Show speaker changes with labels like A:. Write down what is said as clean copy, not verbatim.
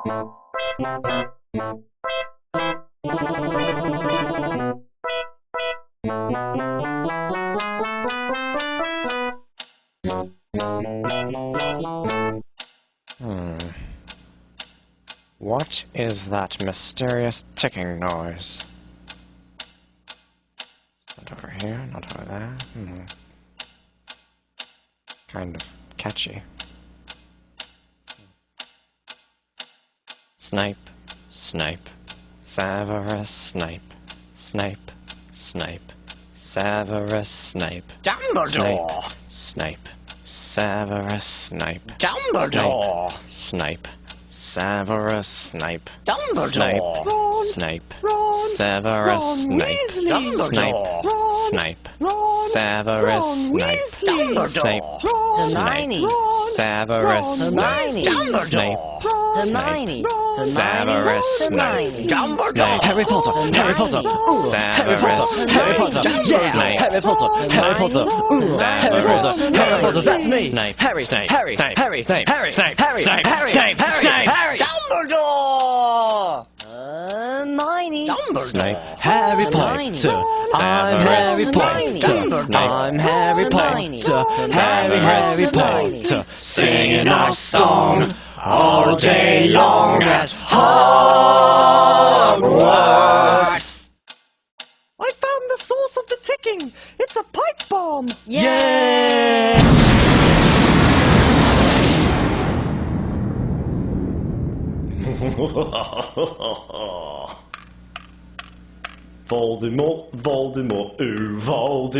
A: What is that mysterious ticking noise? Not over here, not over there. Kind of catchy. Snipe, snipe, Severus Snape, Snape, Snape, Severus Snape,
B: Dumbledore!
A: Snape, Severus Snape,
B: Dumbledore!
A: Snape, Severus Snape,
B: Dumbledore!
A: Snape,
B: Ron!
A: Severus
B: Ron
A: Snape,
B: Weasley!
A: Snape,
B: Ron!
A: Snape,
B: Ron!
A: Severus
B: Ron
A: Snape,
B: Weasley!
A: Snape,
B: Ron!
A: Snape,
B: Ron!
A: Severus
B: Hermione!
A: Snape, Snape,
B: Dumbledore!
C: Hermione!
A: Severus Snape,
B: Dumbledore!
C: Harry Potter! Harry Potter! Harry Potter! Harry Potter! Yeah! Harry Potter! Harry Potter! Harry Potter! Harry Potter! That's me!
A: Snape,
C: Harry!
A: Snape,
C: Harry!
A: Snape,
C: Harry!
A: Snape,
C: Harry!
A: Snape,
C: Harry!
A: Snape,
C: Harry!
A: Snape,
C: Harry!
A: Snape,
C: Harry!
B: Dumbledore!
C: Hermione!
A: Snape,
C: Harry
B: Hermione.
C: Potter! I'm Harry Potter! I'm Harry Potter! Harry Potter!
A: singing our song all day long at
C: Hogwarts!
B: I found the source of the ticking! It's a pipe bomb!
C: Yeah!
D: Voldemort, Voldemort, ooh, Voldemort.